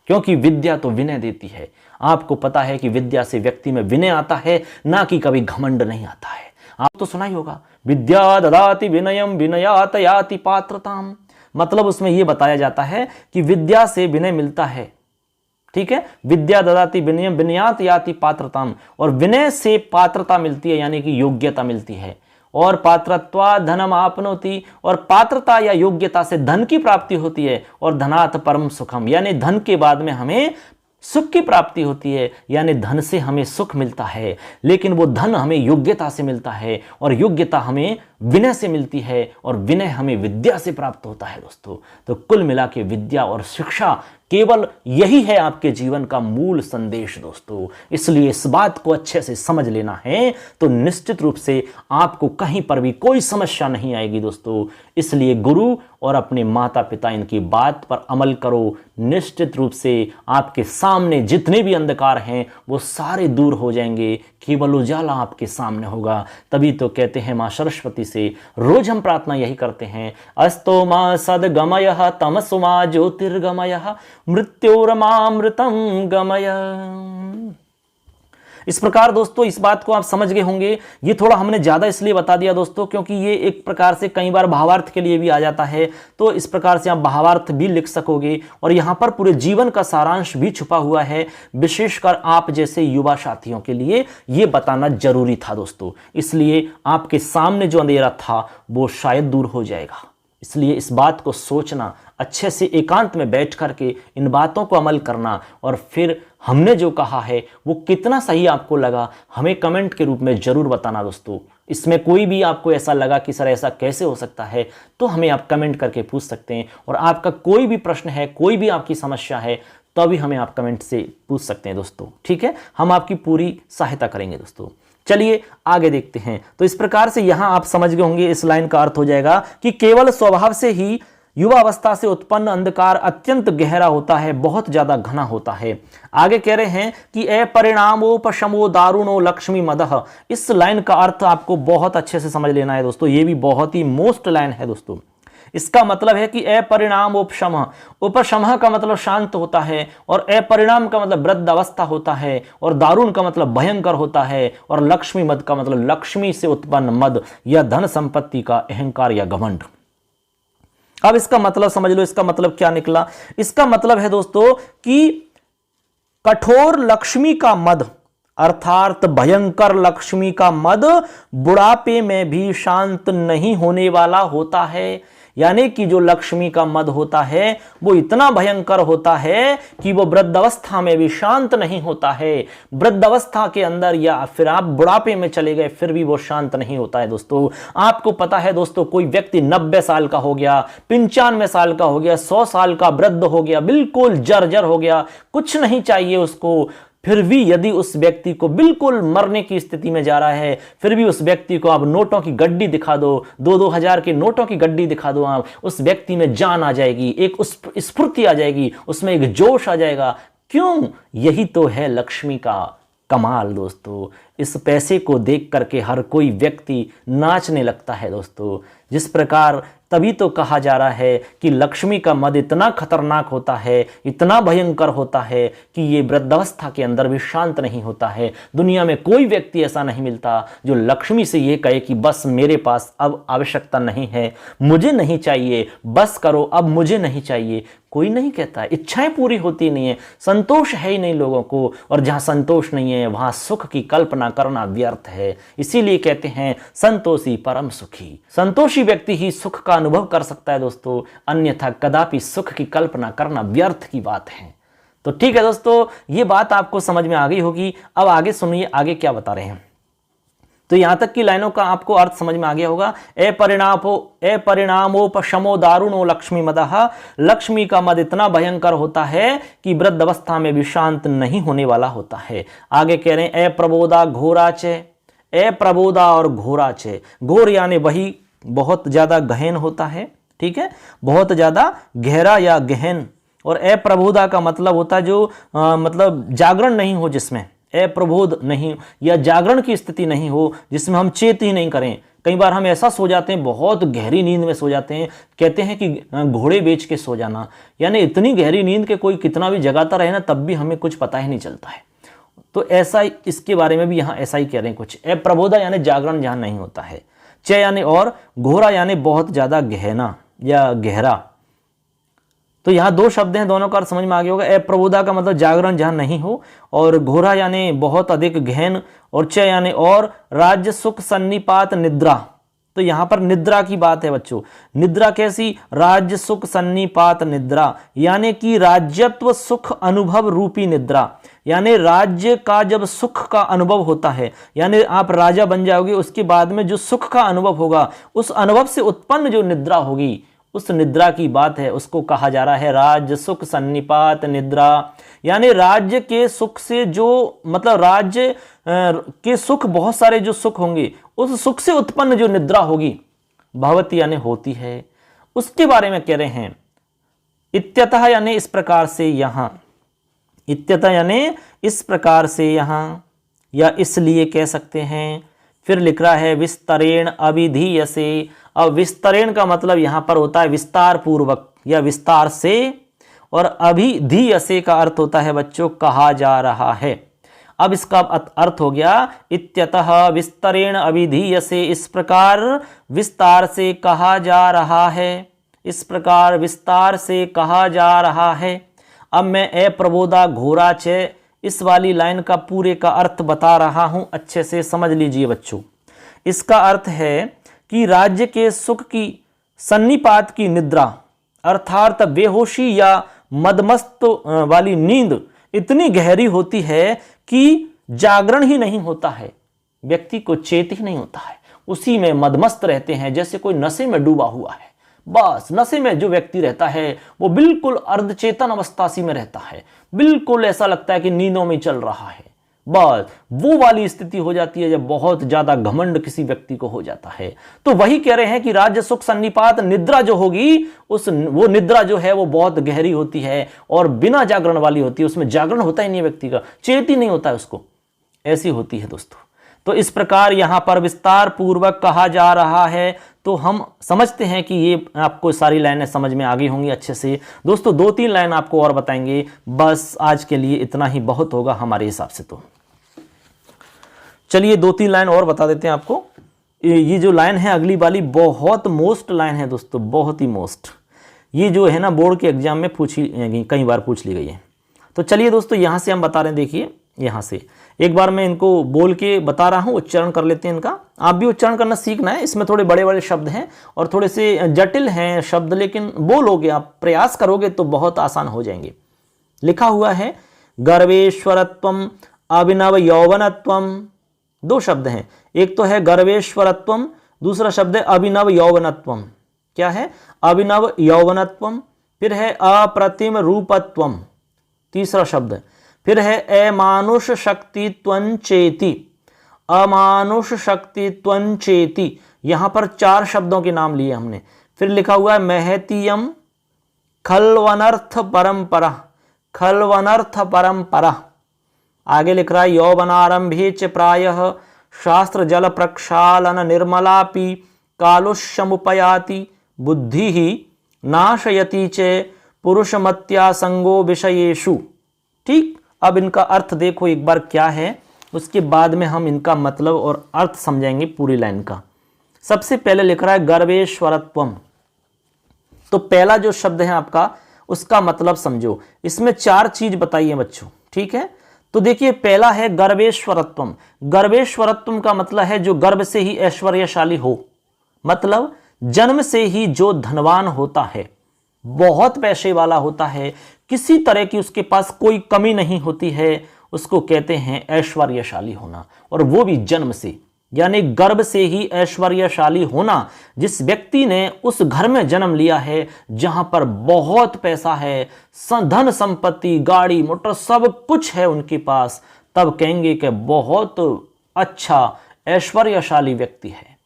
क्योंकि विद्या तो विनय देती है। आपको पता है कि विद्या से व्यक्ति में विनय आता है, ना कि कभी घमंड नहीं आता है। आप तो सुना ही होगा, विद्या ददाति विनयम विनयात याति पात्रताम। मतलब उसमें यह बताया जाता है कि विद्या से विनय मिलता है, ठीक है, विद्या ददाति विनयम विनयात याति पात्रताम, और विनय से पात्रता मिलती है, यानी कि योग्यता मिलती है। और पात्रत्वा धनम आपनोति, और पात्रता या योग्यता से धन की प्राप्ति होती है। और धनात् परम सुखम, यानी धन के बाद में हमें सुख की प्राप्ति होती है, यानी धन से हमें सुख मिलता है, लेकिन वो धन हमें योग्यता से मिलता है, और योग्यता हमें विनय से मिलती है, और विनय हमें विद्या से प्राप्त होता है दोस्तों। तो कुल मिला के विद्या और शिक्षा केवल यही है आपके जीवन का मूल संदेश दोस्तों। इसलिए इस बात को अच्छे से समझ लेना है, तो निश्चित रूप से आपको कहीं पर भी कोई समस्या नहीं आएगी दोस्तों। इसलिए गुरु और अपने माता पिता इनकी बात पर अमल करो, निश्चित रूप से आपके सामने जितने भी अंधकार हैं वो सारे दूर हो जाएंगे, केवल उजाला आपके सामने होगा। तभी तो कहते हैं मां सरस्वती से रोज हम प्रार्थना यही करते हैं, अस्तो मां सद्गमयः तमसो मां ज्योतिर्गमयः मृत्योरमामृतम गमय। इस प्रकार दोस्तों इस बात को आप समझ गए होंगे। ये थोड़ा हमने ज्यादा इसलिए बता दिया दोस्तों, क्योंकि ये एक प्रकार से कई बार भावार्थ के लिए भी आ जाता है, तो इस प्रकार से आप भावार्थ भी लिख सकोगे, और यहां पर पूरे जीवन का सारांश भी छुपा हुआ है। विशेषकर आप जैसे युवा साथियों के लिए ये बताना जरूरी था दोस्तों। इसलिए आपके सामने जो अंधेरा था वो शायद दूर हो जाएगा। इसलिए इस बात को सोचना, अच्छे से एकांत में बैठ करके इन बातों को अमल करना, और फिर हमने जो कहा है वो कितना सही आपको लगा हमें कमेंट के रूप में जरूर बताना दोस्तों। इसमें कोई भी आपको ऐसा लगा कि सर ऐसा कैसे हो सकता है, तो हमें आप कमेंट करके पूछ सकते हैं। और आपका कोई भी प्रश्न है, कोई भी आपकी समस्या है, तो भी हमें आप कमेंट से पूछ सकते हैं दोस्तों, ठीक है। हम आपकी पूरी सहायता करेंगे दोस्तों। चलिए आगे देखते हैं। तो इस प्रकार से यहां आप समझ गए होंगे, इस लाइन का अर्थ हो जाएगा कि केवल स्वभाव से ही युवावस्था से उत्पन्न अंधकार अत्यंत गहरा होता है, बहुत ज्यादा घना होता है। आगे कह रहे हैं कि अपरिणामोपशमो दारुणो लक्ष्मी मदह। इस लाइन का अर्थ आपको बहुत अच्छे से समझ लेना है दोस्तों, ये भी बहुत ही मोस्ट लाइन है दोस्तों। इसका मतलब है कि अपरिणाम उपशम, उपशम का मतलब शांत होता है, और अपरिणाम का मतलब वृद्ध अवस्था होता है, और दारुण का मतलब भयंकर होता है, और लक्ष्मी मद का मतलब लक्ष्मी से उत्पन्न मद या धन संपत्ति का अहंकार या घमंड। अब इसका मतलब समझ लो, इसका मतलब क्या निकला। इसका मतलब है दोस्तों कि कठोर लक्ष्मी का मद अर्थात भयंकर लक्ष्मी का मद बुढ़ापे में भी शांत नहीं होने वाला होता है। यानी कि जो लक्ष्मी का मद होता है वो इतना भयंकर होता है कि वो वृद्धावस्था में भी शांत नहीं होता है। वृद्धावस्था के अंदर या फिर आप बुढ़ापे में चले गए फिर भी वो शांत नहीं होता है। दोस्तों आपको पता है दोस्तों, कोई व्यक्ति 90 साल का हो गया, 95 साल का हो गया, 100 साल का वृद्ध हो गया, बिल्कुल जर्जर हो गया, कुछ नहीं चाहिए उसको, फिर भी यदि उस व्यक्ति को बिल्कुल मरने की स्थिति में जा रहा है, फिर भी उस व्यक्ति को आप नोटों की गड्डी दिखा दो, 2-2 हजार के नोटों की गड्डी दिखा दो, आप उस व्यक्ति में जान आ जाएगी, एक उस स्फूर्ति आ जाएगी, उसमें एक जोश आ जाएगा। क्यों? यही तो है लक्ष्मी का कमाल दोस्तों। इस पैसे को देख करके हर कोई व्यक्ति नाचने लगता है दोस्तों। जिस प्रकार तभी तो कहा जा रहा है कि लक्ष्मी का मद इतना खतरनाक होता है, इतना भयंकर होता है कि ये वृद्धावस्था के अंदर भी शांत नहीं होता है। दुनिया में कोई व्यक्ति ऐसा नहीं मिलता जो लक्ष्मी से ये कहे कि बस मेरे पास अब आवश्यकता नहीं है, मुझे नहीं चाहिए, बस करो, अब मुझे नहीं चाहिए। कोई नहीं कहता, इच्छाएं पूरी होती नहीं है, संतोष है ही नहीं लोगों को, और जहां संतोष नहीं है वहां सुख की कल्पना करना व्यर्थ है। इसीलिए कहते हैं संतोषी परम सुखी। संतोषी व्यक्ति ही सुख का अनुभव कर सकता है दोस्तों, अन्यथा कदापि सुख की कल्पना करना व्यर्थ की बात है। तो ठीक है दोस्तों, ये बात आपको समझ में आ गई होगी। अब आगे सुनिए, आगे क्या बता रहे हैं। तो यहां तक की लाइनों का आपको अर्थ समझ में आ गया होगा। अपरिणामोपशमो दारुणो लक्ष्मी मदः। लक्ष्मी का मद इतना भयंकर होता है कि वृद्ध अवस्था में भी शांत नहीं होने वाला होता है। आगे कह रहे हैं अप्रबोधा घोराचे। अप्रबोधा और घोराचे, घोर यानी वही बहुत ज्यादा गहन होता है, ठीक है, बहुत ज्यादा गहरा या गहन, और अप्रबोधा का मतलब होता है जो मतलब जागरण नहीं हो, जिसमें अप्रबोध नहीं या जागरण की स्थिति नहीं हो, जिसमें हम चेत ही नहीं करें। कई बार हम ऐसा सो जाते हैं, बहुत गहरी नींद में सो जाते हैं, कहते हैं कि घोड़े बेच के सो जाना, यानी इतनी गहरी नींद के कोई कितना भी जगाता रहे ना तब भी हमें कुछ पता ही नहीं चलता है। तो ऐसा इसके बारे में भी यहाँ ऐसा ही कह रहे हैं कुछ। अप्रबोधा यानी जागरण जहां नहीं होता है, च यानी और, घोरा यानी बहुत ज्यादा गहना या गहरा। तो यहाँ दो शब्द हैं, दोनों का अर्थ समझ में आ गया होगा। अप्रबोधा का मतलब जागरण जहां नहीं हो, और घोरा यानी बहुत अधिक गहन, और च यानी और, राज्य सुख सन्निपात निद्रा। तो यहां पर निद्रा की बात है बच्चों। निद्रा कैसी? राज्य सुख सन्निपात निद्रा, यानी कि राज्यत्व सुख अनुभव रूपी निद्रा। यानी राज्य का जब सुख का अनुभव होता है, यानी आप राजा बन जाओगे, उसके बाद में जो सुख का अनुभव होगा, उस अनुभव से उत्पन्न जो निद्रा होगी, उस निद्रा की बात है, उसको कहा जा रहा है राज्य सुख सन्निपात निद्रा। यानी राज्य के सुख से जो मतलब राज्य के सुख, बहुत सारे जो सुख होंगे, उस सुख से उत्पन्न जो निद्रा होगी, भवती यानी होती है, उसके बारे में कह रहे हैं। इत्यतः यानी इस प्रकार से यहां, इत्यतः यानी इस प्रकार से यहां, या इसलिए कह सकते हैं। फिर लिख रहा है विस्तरेण अभिधीयसे। अब विस्तरेण का मतलब यहां पर होता है विस्तार पूर्वक या विस्तार से, और अभिधीयसे का अर्थ होता है बच्चों कहा जा रहा है। अब इसका अर्थ हो गया इत्यतः विस्तरेण अभिधीयसे, इस प्रकार विस्तार से कहा जा रहा है, इस प्रकार विस्तार से कहा जा रहा है। अब मैं अप्रबोधा घोराच इस वाली लाइन का पूरे का अर्थ बता रहा हूं, अच्छे से समझ लीजिए बच्चों। इसका अर्थ है कि राज्य के सुख की सन्निपात की निद्रा, अर्थात बेहोशी या मदमस्त वाली नींद इतनी गहरी होती है कि जागरण ही नहीं होता है, व्यक्ति को चेत ही नहीं होता है, उसी में मदमस्त रहते हैं, जैसे कोई नशे में डूबा हुआ है। बस नशे में जो व्यक्ति रहता है वो बिल्कुल अर्धचेतन अवस्था सी में रहता है, बिल्कुल ऐसा लगता है कि नींदों में चल रहा है। बस वो वाली स्थिति हो जाती है जब बहुत ज्यादा घमंड किसी व्यक्ति को हो जाता है। तो वही कह रहे हैं कि राज्य सुख सन्निपात निद्रा जो होगी, वो निद्रा जो है वो बहुत गहरी होती है और बिना जागरण वाली होती है, उसमें जागरण होता ही नहीं व्यक्ति का, चेत ही नहीं होता है उसको, ऐसी होती है दोस्तों। तो इस प्रकार यहां पर विस्तार पूर्वक कहा जा रहा है। तो हम समझते हैं कि ये आपको सारी लाइनें समझ में आ गई होंगी अच्छे से। दोस्तों 2-3 लाइन आपको और बताएंगे, बस आज के लिए इतना ही बहुत होगा हमारे हिसाब से। तो चलिए 2-3 लाइन और बता देते हैं आपको। ये जो लाइन है अगली वाली बहुत मोस्ट लाइन है दोस्तों, बहुत ही मोस्ट। ये जो है ना बोर्ड के एग्जाम में कई बार पूछ ली गई है। तो चलिए दोस्तों यहां से हम बता रहे हैं, देखिए यहां से एक बार मैं इनको बोल के बता रहा हूं, उच्चारण कर लेते हैं इनका। आप भी उच्चारण करना सीखना है, इसमें थोड़े बड़े बड़े शब्द हैं और थोड़े से जटिल हैं शब्द, लेकिन बोलोगे आप, प्रयास करोगे तो बहुत आसान हो जाएंगे। लिखा हुआ है गर्वेश्वरत्वम अभिनव यौवनत्वम, 2 शब्द हैं, एक तो है गर्वेश्वरत्वम, दूसरा शब्द है अभिनव यौवनत्वम। क्या है? अभिनव यौवनत्वम। फिर है अप्रतिम रूपत्वम, तीसरा शब्द। फिर है अमानुष शक्ति त्वंचेति, अमानुष शक्ति त्वंचेति। यहां पर 4 शब्दों के नाम लिए हमने। फिर लिखा हुआ है महतीयम खलवनर्थ परंपरा, खलवनर्थ परंपरा। आगे लिख रहा है यौवनारंभे च प्रायः शास्त्र जल प्रक्षालन निर्मलापि कालुष्यमुपयाति बुद्धि ही नाशयति च पुरुषमत्या संगो विषयेषु। ठीक, अब इनका अर्थ देखो एक बार क्या है, उसके बाद में हम इनका मतलब और अर्थ समझेंगे पूरी लाइन का। सबसे पहले लिख रहा है गर्वेश्वरत्वम। तो पहला जो शब्द है आपका, उसका मतलब समझो। इसमें 4 चीज बताइए बच्चों, ठीक है। तो देखिए पहला है गर्वेश्वरत्वम। गर्वेश्वरत्वम का मतलब है जो गर्भ से ही ऐश्वर्यशाली हो, मतलब जन्म से ही जो धनवान होता है, बहुत पैसे वाला होता है, किसी तरह की उसके पास कोई कमी नहीं होती है, उसको कहते हैं ऐश्वर्यशाली होना। और वो भी जन्म से, यानी गर्भ से ही ऐश्वर्यशाली होना। जिस व्यक्ति ने उस घर में जन्म लिया है जहां पर बहुत पैसा है, धन संपत्ति, गाड़ी मोटर सब कुछ है उनके पास, तब कहेंगे कि बहुत अच्छा ऐश्वर्यशाली व्यक्ति है।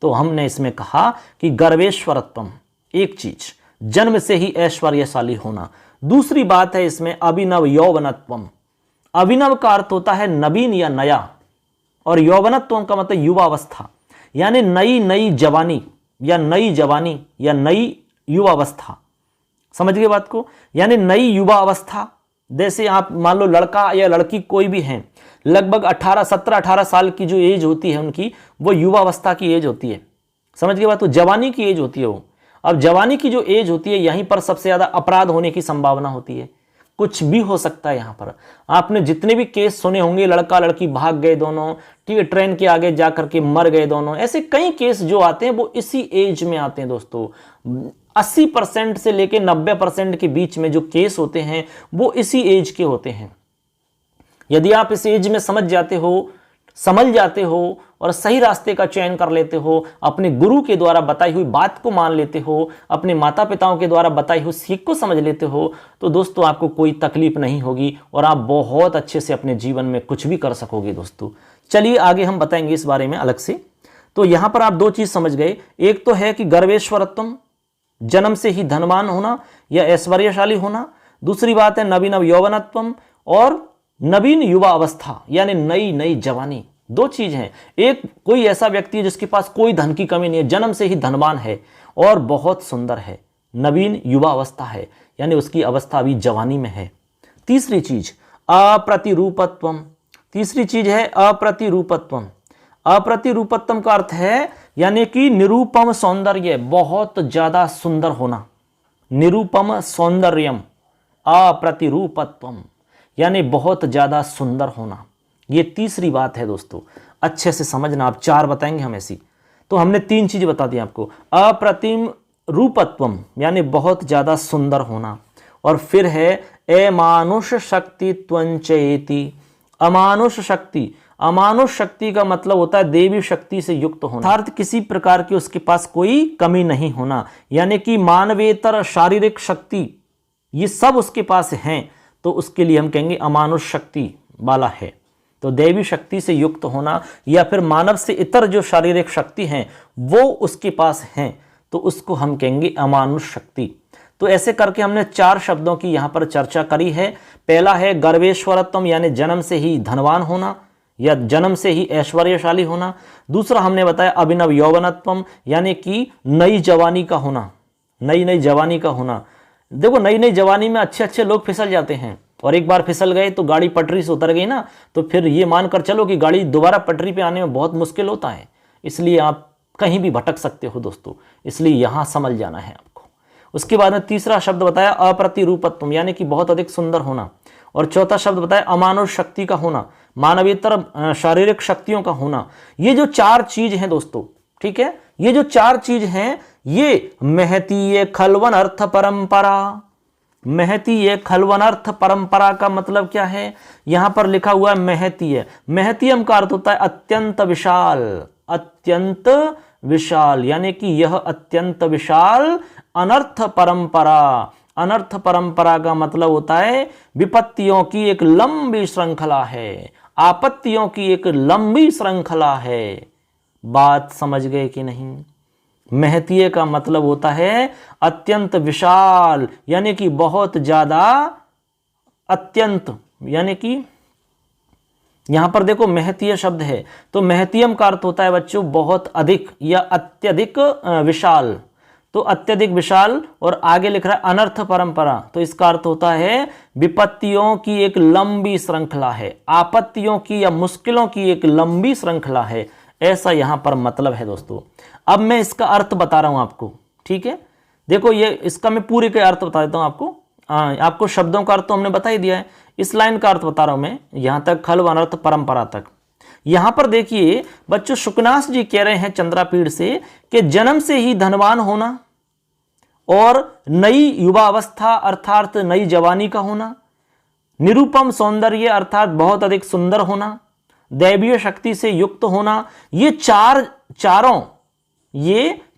तो हमने इसमें कहा कि गर्वेश्वरत्वम एक चीज, जन्म से ही ऐश्वर्यशाली होना। दूसरी बात है इसमें अभिनव यौवनत्वम। अभिनव का अर्थ होता है नवीन या नया, और यौवनत्वम का मतलब युवावस्था, यानी नई नई जवानी या नई जवानी या नई युवावस्था। समझ गए बात को? यानी नई युवावस्था। जैसे आप मान लो लड़का या लड़की कोई भी हैं, लगभग 17-18 साल की जो एज होती है उनकी, वो युवावस्था की एज होती है। समझ गए बात को? जवानी की एज होती है वो। अब जवानी की जो एज होती है, यहीं पर सबसे ज्यादा अपराध होने की संभावना होती है। कुछ भी हो सकता है यहां पर। आपने जितने भी केस सुने होंगे, लड़का लड़की भाग गए दोनों, ठीक है, ट्रेन के आगे जाकर के मर गए दोनों, ऐसे कई केस जो आते हैं वो इसी एज में आते हैं दोस्तों। 80% से लेकर 90% के बीच में जो केस होते हैं वो इसी एज के होते हैं। यदि आप इस एज में समझ जाते हो और सही रास्ते का चयन कर लेते हो, अपने गुरु के द्वारा बताई हुई बात को मान लेते हो, अपने माता पिताओं के द्वारा बताई हुई सीख को समझ लेते हो, तो दोस्तों आपको कोई तकलीफ नहीं होगी और आप बहुत अच्छे से अपने जीवन में कुछ भी कर सकोगे दोस्तों। चलिए आगे हम बताएंगे इस बारे में अलग से। तो यहां पर आप 2 चीज समझ गए। एक तो है कि गर्वेश्वरत्वम, जन्म से ही धनवान होना या ऐश्वर्यशाली होना। दूसरी बात है नवीनव यौवनत्वम और नवीन युवा अवस्था, यानी नई नई जवानी। 2 चीज हैं। एक कोई ऐसा व्यक्ति है जिसके पास कोई धन की कमी नहीं है, जन्म से ही धनवान है और बहुत सुंदर है, नवीन युवा अवस्था है, यानी उसकी अवस्था अभी जवानी में है। तीसरी चीज अप्रतिरूपत्वम। तीसरी चीज है अप्रतिरूपत्वम। अप्रतिरूपत्वम का अर्थ है यानी कि निरूपम सौंदर्य, बहुत ज्यादा सुंदर होना। निरूपम सौंदर्यम अप्रतिरूपत्वम, यानी बहुत ज्यादा सुंदर होना। ये तीसरी बात है दोस्तों, अच्छे से समझना। आप 4 बताएंगे हम ऐसी। तो हमने 3 चीज बता दी आपको। अप्रतिम रूपत्वम यानी बहुत ज्यादा सुंदर होना, और फिर है अमानुष शक्ति त्वंचयति। अमानुष शक्ति, अमानुष शक्ति का मतलब होता है देवी शक्ति से युक्त होना, अर्थात किसी प्रकार की उसके पास कोई कमी नहीं होना, यानी कि मानवेतर शारीरिक शक्ति ये सब उसके पास हैं, तो उसके लिए हम कहेंगे अमानुष शक्ति वाला है। तो दैवी शक्ति से युक्त होना या फिर मानव से इतर जो शारीरिक शक्ति हैं वो उसके पास हैं, तो उसको हम कहेंगे अमानुष शक्ति। तो ऐसे करके हमने 4 शब्दों की यहाँ पर चर्चा करी है। पहला है गर्वेश्वरत्वम, यानी जन्म से ही धनवान होना या जन्म से ही ऐश्वर्यशाली होना। दूसरा हमने बताया अभिनव यौवनत्वम, यानी कि नई जवानी का होना, नई जवानी का होना। देखो नई जवानी में अच्छे अच्छे लोग फिसल जाते हैं, और एक बार फिसल गए तो गाड़ी पटरी से उतर गई ना, तो फिर ये मानकर चलो कि गाड़ी दोबारा पटरी पे आने में बहुत मुश्किल होता है। इसलिए आप कहीं भी भटक सकते हो दोस्तों, इसलिए यहाँ समझ जाना है आपको। उसके बाद में तीसरा शब्द बताया अप्रतिरूपत्वम, यानी कि बहुत अधिक सुंदर होना। और चौथा शब्द बताया अमानुष शक्ति का होना, मानवीयतर शारीरिक शक्तियों का होना। ये जो 4 चीज हैं दोस्तों, ठीक है, ये जो 4 चीज हैं ये महतीय खलवन अर्थ परंपरा। महतीय खलवन अर्थ परंपरा का मतलब क्या है, यहां पर लिखा हुआ है महतीय। महतीयम का अर्थ होता है अत्यंत विशाल, अत्यंत विशाल, यानी कि यह अत्यंत विशाल अनर्थ परंपरा। अनर्थ परंपरा का मतलब होता है विपत्तियों की एक लंबी श्रृंखला है, आपत्तियों की एक लंबी श्रृंखला है। बात समझ गए कि नहीं? महतीय का मतलब होता है अत्यंत विशाल, यानी कि बहुत ज्यादा, अत्यंत, यानी कि यहां पर देखो महतीय शब्द है, तो महतीयम का अर्थ होता है बच्चों बहुत अधिक या अत्यधिक विशाल। तो अत्यधिक विशाल, और आगे लिख रहा है अनर्थ परंपरा, तो इसका अर्थ होता है विपत्तियों की एक लंबी श्रृंखला है, आपत्तियों की या मुश्किलों की एक लंबी श्रृंखला है, ऐसा यहां पर मतलब है दोस्तों। अब मैं इसका अर्थ बता रहा हूं आपको, ठीक है। देखो ये इसका मैं पूरे के अर्थ बता देता हूं आपको। आपको शब्दों का अर्थ तो हमने बता ही दिया है, इस लाइन का अर्थ बता रहा हूं मैं, यहां तक खल अनर्थ परंपरा तक। यहां पर देखिए बच्चों शुकनास जी कह रहे हैं चंद्रापीठ से कि जन्म से ही धनवान होना और नई युवावस्था अर्थात नई जवानी का होना, निरुपम सौंदर्य अर्थात बहुत अधिक सुंदर होना, दैवीय शक्ति से युक्त होना, ये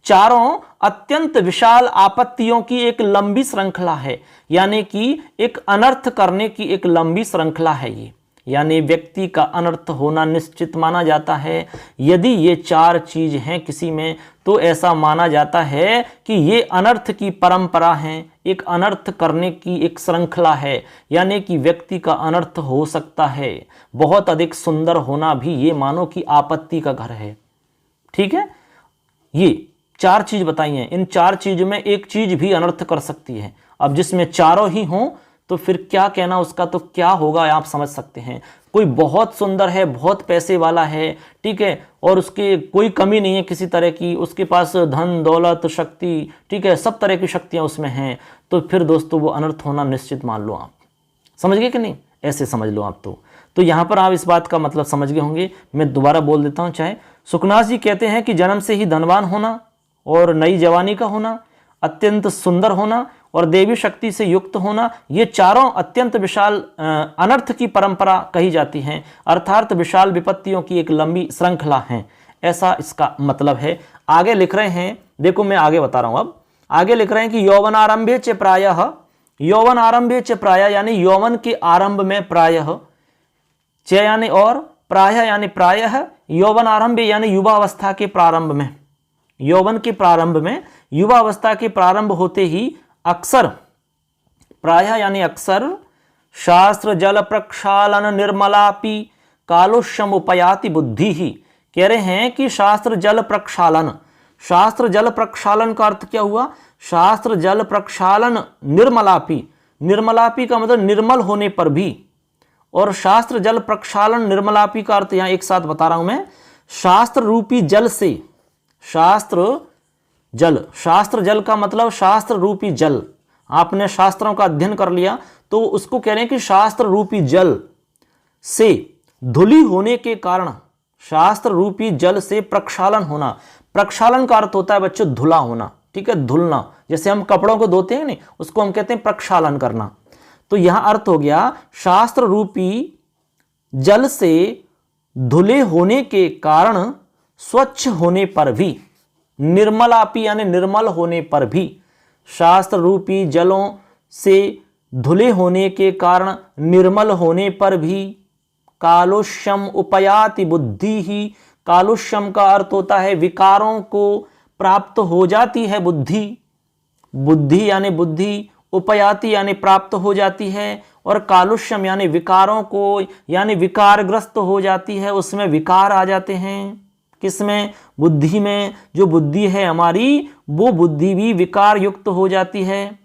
चारों अत्यंत विशाल आपत्तियों की एक लंबी श्रृंखला है, यानी कि एक अनर्थ करने की एक लंबी श्रृंखला है ये, यानी व्यक्ति का अनर्थ होना निश्चित माना जाता है। यदि ये 4 चीज हैं किसी में तो ऐसा माना जाता है कि ये अनर्थ की परंपरा है, एक अनर्थ करने की एक श्रृंखला है, यानी कि व्यक्ति का अनर्थ हो सकता है। बहुत अधिक सुंदर होना भी ये मानो कि आपत्ति का घर है, ठीक है। ये 4 चीज बताई हैं, इन 4 चीज में एक चीज भी अनर्थ कर सकती है। अब जिसमें चारों ही हों तो फिर क्या कहना उसका, तो क्या होगा आप समझ सकते हैं। कोई बहुत सुंदर है, बहुत पैसे वाला है, ठीक है, और उसकी कोई कमी नहीं है किसी तरह की, उसके पास धन दौलत शक्ति, ठीक है, सब तरह की शक्तियां उसमें हैं, तो फिर दोस्तों वो अनर्थ होना निश्चित मान लो आप। समझ गए कि नहीं? ऐसे समझ लो आप। तो यहां पर आप इस बात का मतलब समझ गए होंगे। मैं दोबारा बोल देता हूं। चाहे सुखनाथ जी कहते हैं कि जन्म से ही धनवान होना और नई जवानी का होना, अत्यंत सुंदर होना और देवी शक्ति से युक्त होना, ये चारों अत्यंत विशाल अनर्थ की परंपरा कही जाती हैं, अर्थात विशाल विपत्तियों की एक लंबी श्रृंखला है, ऐसा इसका मतलब है। आगे लिख रहे हैं, देखो मैं आगे बता रहा हूं। अब आगे लिख रहे हैं कि यौवनारंभे च प्रायः, यौवन आरंभे च प्रायः यानी यौवन के आरंभ में, प्रायः च यानी और, प्रायः यानी प्रायः, यौवन आरंभ यानी युवावस्था के प्रारंभ में, यौवन के प्रारंभ में, युवावस्था के प्रारंभ होते ही अक्सर, प्रायः यानी अक्सर, शास्त्र जल प्रक्षालन निर्मलापि कालुष्यम उपयाति बुद्धि ही। कह रहे हैं कि शास्त्र जल प्रक्षालन, शास्त्र जल प्रक्षालन का अर्थ क्या हुआ? शास्त्र जल प्रक्षालन निर्मलापि, निर्मलापि का मतलब निर्मल होने पर भी, और शास्त्र जल प्रक्षालन निर्मलापि का अर्थ यहां एक साथ बता रहा हूं मैं, शास्त्र रूपी जल से, शास्त्र जल, शास्त्र जल का मतलब शास्त्र रूपी जल, आपने शास्त्रों का अध्ययन कर लिया तो उसको कह रहे हैं कि शास्त्र रूपी जल से धुली होने के कारण, शास्त्र रूपी जल से प्रक्षालन होना। प्रक्षालन का अर्थ होता है बच्चों धुला होना, ठीक है, धुलना, जैसे हम कपड़ों को धोते हैं नहीं, उसको हम कहते हैं प्रक्षालन करना। तो यहां अर्थ हो गया शास्त्र रूपी जल से धुले होने के कारण, स्वच्छ होने पर भी, निर्मलापि यानी निर्मल होने पर भी, शास्त्र रूपी जलों से धुले होने के कारण, निर्मल होने पर भी, कालुष्यम उपयाति बुद्धि ही। कालुष्यम का अर्थ होता है विकारों को प्राप्त हो जाती है बुद्धि। बुद्धि यानी बुद्धि, उपयाति यानी प्राप्त हो जाती है, और कालुष्यम यानी विकारों को, यानी विकारग्रस्त हो जाती है, उसमें विकार आ जाते हैं। किसमें? बुद्धि में। जो बुद्धि है हमारी, वो बुद्धि भी विकार युक्त हो जाती है,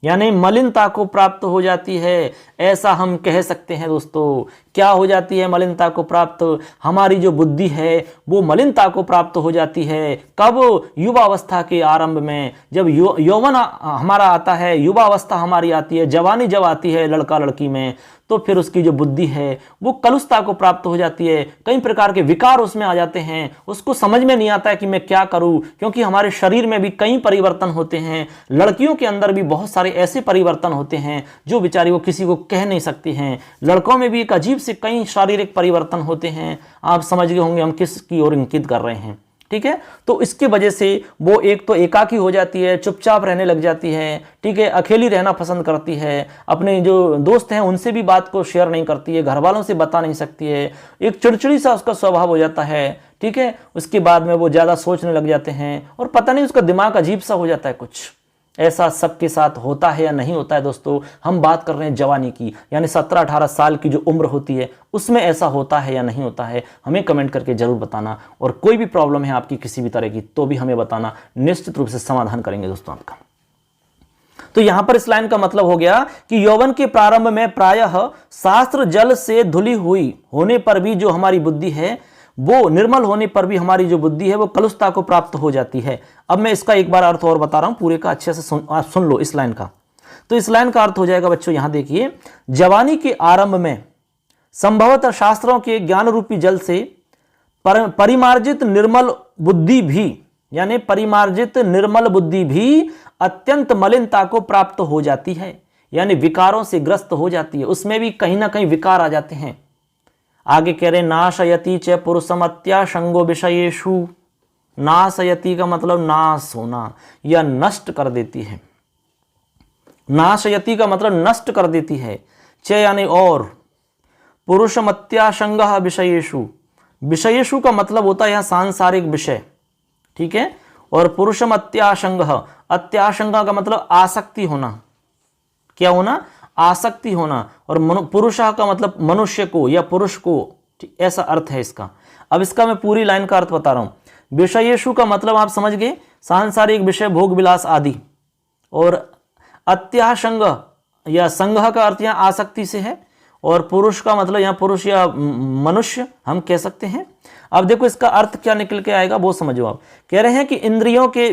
यानी मलिनता को प्राप्त हो जाती है, ऐसा हम कह सकते हैं दोस्तों। क्या हो जाती है मलिनता को प्राप्त? हमारी जो बुद्धि है वो मलिनता को प्राप्त हो जाती है। कब? युवावस्था के आरंभ में, जब यौवन हमारा आता है, युवावस्था हमारी आती है, जवानी जब आती है लड़का लड़की में, तो फिर उसकी जो बुद्धि है वो कलुषता को प्राप्त हो जाती है। कई प्रकार के विकार उसमें आ जाते हैं, उसको समझ में नहीं आता है कि मैं क्या करूं, क्योंकि हमारे शरीर में भी कई परिवर्तन होते हैं। लड़कियों के अंदर भी बहुत सारे ऐसे परिवर्तन होते हैं जो बेचारी वो किसी को कह नहीं सकती हैं। लड़कों में भी एक अजीब से कई शारीरिक परिवर्तन होते हैं। आप समझ गए होंगे हम किस की ओर इंगित कर रहे हैं। ठीक है, तो इसकी वजह से वो एक तो एकाकी हो जाती है, चुपचाप रहने लग जाती है। ठीक है, अकेली रहना पसंद करती है, अपने जो दोस्त हैं उनसे भी बात को शेयर नहीं करती है, घर वालों से बता नहीं सकती है, एक चिड़चिड़ी सा उसका स्वभाव हो जाता है। ठीक है, उसके बाद में वो ज़्यादा सोचने लग जाते हैं और पता नहीं उसका दिमाग अजीब सा हो जाता है कुछ। ऐसा सबके साथ होता है या नहीं होता है दोस्तों? हम बात कर रहे हैं जवानी की, यानी 17-18 साल की जो उम्र होती है उसमें ऐसा होता है या नहीं होता है? हमें कमेंट करके जरूर बताना, और कोई भी प्रॉब्लम है आपकी किसी भी तरह की तो भी हमें बताना, निश्चित रूप से समाधान करेंगे दोस्तों आपका। तो यहां पर इस लाइन का मतलब हो गया कि यौवन के प्रारंभ में प्रायः शास्त्र जल से धुली हुई होने पर भी जो हमारी बुद्धि है, वो निर्मल होने पर भी हमारी जो बुद्धि है वो कलुषता को प्राप्त हो जाती है। अब मैं इसका एक बार अर्थ और बता रहा हूं, पूरे का अच्छे से सुन लो इस लाइन का। तो इस लाइन का अर्थ हो जाएगा बच्चों, यहां देखिए, जवानी के आरंभ में संभवतः शास्त्रों के ज्ञान रूपी जल से परिमार्जित निर्मल बुद्धि भी, यानी परिमार्जित निर्मल बुद्धि भी अत्यंत मलिनता को प्राप्त हो जाती है, यानी विकारों से ग्रस्त हो जाती है। उसमें भी कहीं ना कहीं विकार आ जाते हैं। आगे कह रहे नाशयति च पुरुषमत्या संगो विषयेषु। नाशयति का मतलब नाश होना या नष्ट कर देती है। नाशयति का मतलब नष्ट कर देती है। च यानी और, पुरुषमत्या संगः विषयेषु। विषयेषु का मतलब होता है यहां सांसारिक विषय। ठीक है, और पुरुषमत्यासंगः, अत्याशंगा का मतलब आसक्ति होना। क्या होना? आसक्ति होना। और पुरुष का मतलब मनुष्य को या पुरुष को, ऐसा अर्थ है इसका। अब इसका मैं पूरी लाइन का अर्थ बता रहा हूं। विषयेषु का मतलब आप समझ गए, सांसारिक विषय, भोग विलास आदि। और अत्यासंग या संघ का अर्थ यहां आसक्ति से है, और पुरुष का मतलब यहां पुरुष या मनुष्य हम कह सकते हैं। अब देखो इसका अर्थ क्या निकल के आएगा वो समझो आप। कह रहे हैं कि इंद्रियों के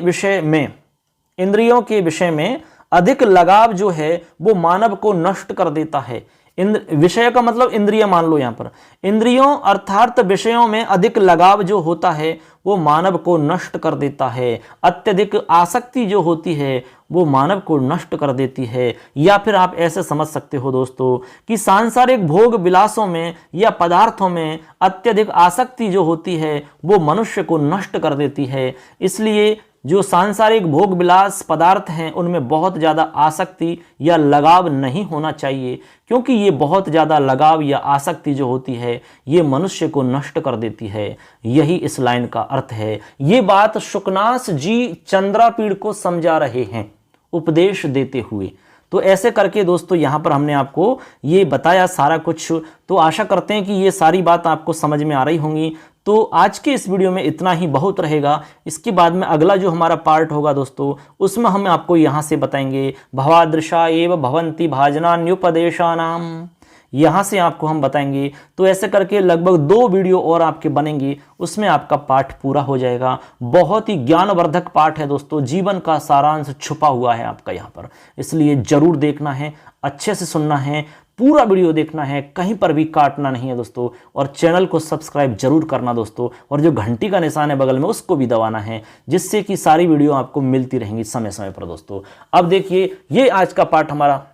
विषय में अधिक लगाव जो है वो मानव को नष्ट कर देता है। विषय का मतलब इंद्रिय मान लो यहां पर। इंद्रियों अर्थात विषयों में अधिक लगाव जो होता है वो मानव को नष्ट कर देता है। अत्यधिक आसक्ति जो होती है वो मानव को नष्ट कर देती है। या फिर आप ऐसे समझ सकते हो दोस्तों कि सांसारिक भोग विलासों में या पदार्थों में अत्यधिक आसक्ति जो होती है वो मनुष्य को नष्ट कर देती है। इसलिए जो सांसारिक भोग विलास पदार्थ हैं उनमें बहुत ज़्यादा आसक्ति या लगाव नहीं होना चाहिए, क्योंकि ये बहुत ज़्यादा लगाव या आसक्ति जो होती है ये मनुष्य को नष्ट कर देती है। यही इस लाइन का अर्थ है। ये बात शुकनास जी चंद्रापीड़ को समझा रहे हैं उपदेश देते हुए। तो ऐसे करके दोस्तों यहाँ पर हमने आपको ये बताया सारा कुछ। तो आशा करते हैं कि ये सारी बात आपको समझ में आ रही होंगी। तो आज के इस वीडियो में इतना ही बहुत रहेगा। इसके बाद में अगला जो हमारा पार्ट होगा दोस्तों उसमें हम आपको यहाँ से बताएंगे भवादृशा एव भवन्ति भाजनान्युपदेशानाम, यहाँ से आपको हम बताएंगे। तो ऐसे करके लगभग 2 वीडियो और आपके बनेंगे, उसमें आपका पाठ पूरा हो जाएगा। बहुत ही ज्ञानवर्धक पाठ है दोस्तों, जीवन का सारांश छुपा हुआ है आपका यहाँ पर, इसलिए जरूर देखना है, अच्छे से सुनना है, पूरा वीडियो देखना है, कहीं पर भी काटना नहीं है दोस्तों। और चैनल को सब्सक्राइब जरूर करना दोस्तों, और जो घंटी का निशान है बगल में उसको भी दबाना है, जिससे कि सारी वीडियो आपको मिलती रहेंगी समय समय पर दोस्तों। अब देखिए ये आज का पाठ हमारा।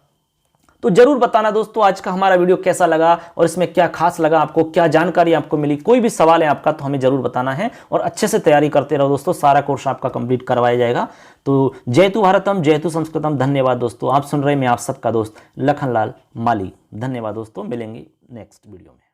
तो जरूर बताना दोस्तों आज का हमारा वीडियो कैसा लगा और इसमें क्या खास लगा, आपको क्या जानकारी आपको मिली। कोई भी सवाल है आपका तो हमें जरूर बताना है और अच्छे से तैयारी करते रहो दोस्तों, सारा कोर्स आपका कंप्लीट करवाया जाएगा। तो जयतु भारतम, जयतु संस्कृतम। धन्यवाद दोस्तों, आप सुन रहे हैं मैं आप सबका दोस्त लखनलाल माली। धन्यवाद दोस्तों, मिलेंगे नेक्स्ट वीडियो में।